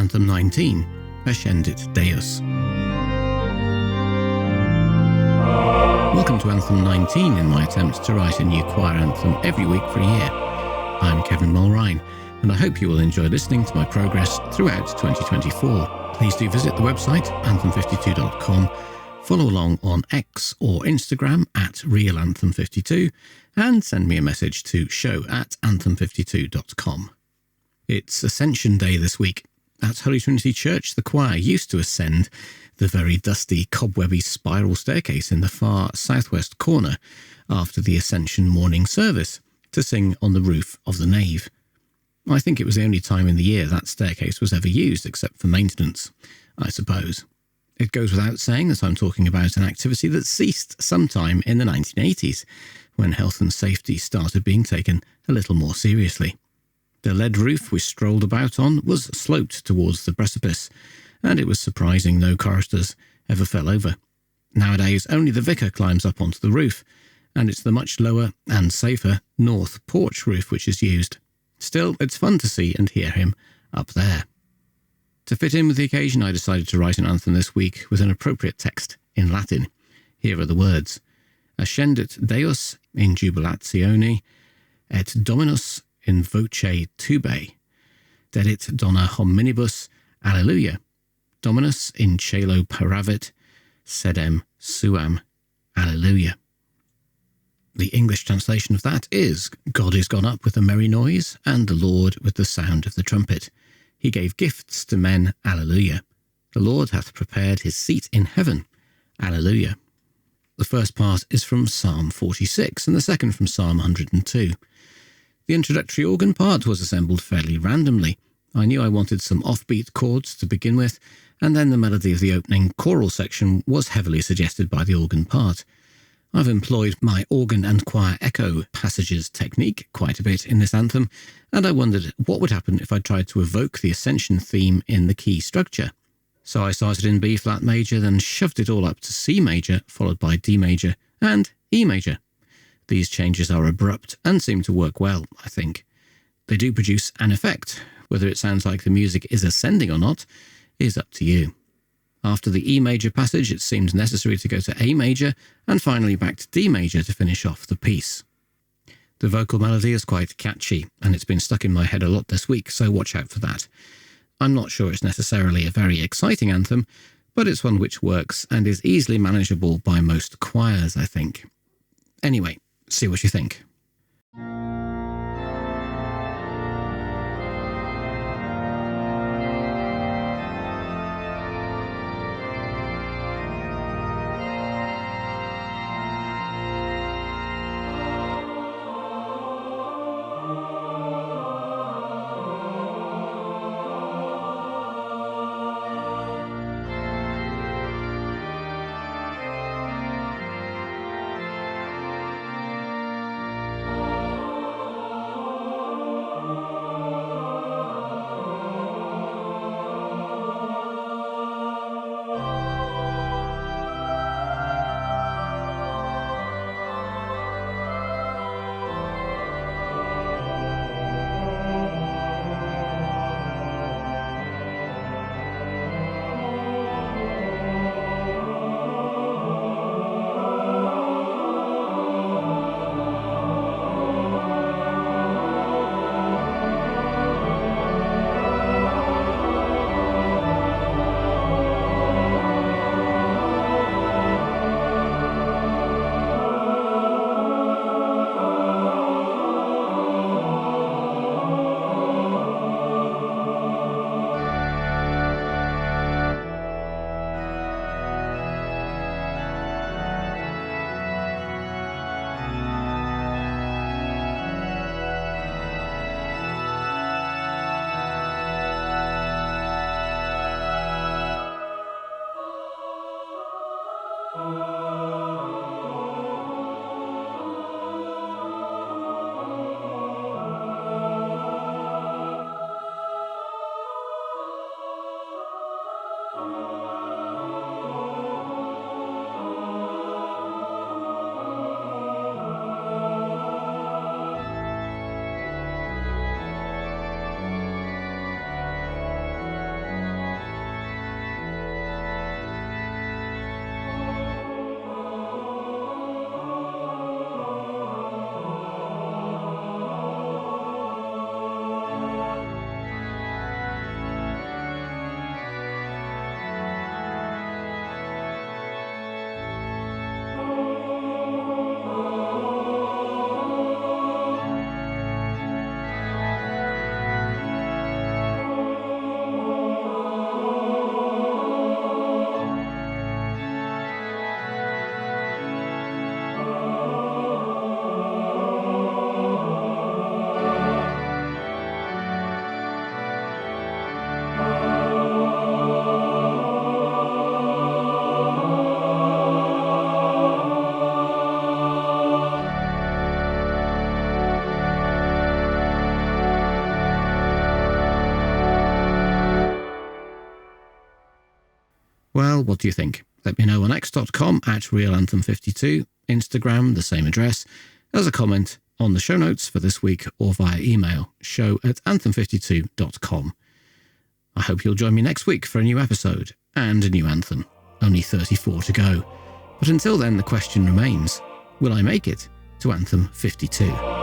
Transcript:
Anthem 19, Ascendit Deus. Welcome to Anthem 19 in my attempt to write a new choir anthem every week for a year. I'm Kevin Mulrine, and I hope you will enjoy listening to my progress throughout 2024. Please do visit the website, anthem52.com, follow along on X or Instagram at realanthem52, and send me a message to show@anthem52.com. It's Ascension Day this week. At Holy Trinity Church, the choir used to ascend the very dusty, cobwebby spiral staircase in the far southwest corner after the Ascension morning service to sing on the roof of the nave. I think it was the only time in the year that staircase was ever used except for maintenance, I suppose. It goes without saying that I'm talking about an activity that ceased sometime in the 1980s, when health and safety started being taken a little more seriously. The lead roof we strolled about on was sloped towards the precipice, and it was surprising no choristers ever fell over. Nowadays, only the Vicar climbs up onto the roof, and it's the much lower and safer north porch roof which is used. Still, it's fun to see and hear him up there. To fit in with the occasion, I decided to write an anthem this week with an appropriate text in Latin. Here are the words: Ascendit Deus in jubilatione, et Dominus in voce tubae, dedit dona hominibus, alleluia. Dominus in caelo paravit, sedem suam, alleluia. The English translation of that is, God is gone up with a merry noise, and the Lord with the sound of the trumpet. He gave gifts to men, alleluia. The Lord hath prepared his seat in heaven, alleluia. The first part is from Psalm 46, and the second from Psalm 102. The introductory organ part was assembled fairly randomly. I knew I wanted some offbeat chords to begin with, and then the melody of the opening choral section was heavily suggested by the organ part. I've employed my organ and choir echo passages technique quite a bit in this anthem, and I wondered what would happen if I tried to evoke the Ascension theme in the key structure. So I started in B flat major, then shoved it all up to C major, followed by D major and E major. These changes are abrupt and seem to work well, I think. They do produce an effect. Whether it sounds like the music is ascending or not is up to you. After the E major passage, it seemed necessary to go to A major and finally back to D major to finish off the piece. The vocal melody is quite catchy, and it's been stuck in my head a lot this week, so watch out for that. I'm not sure it's necessarily a very exciting anthem, but it's one which works and is easily manageable by most choirs, I think. Anyway, see what you think. Well, what do you think? Let me know on x.com @realanthem52, Instagram, the same address, as a comment on the show notes for this week, or via email, show@anthem52.com. I hope you'll join me next week for a new episode and a new anthem. Only 34 to go. But until then, the question remains, will I make it to Anthem 52?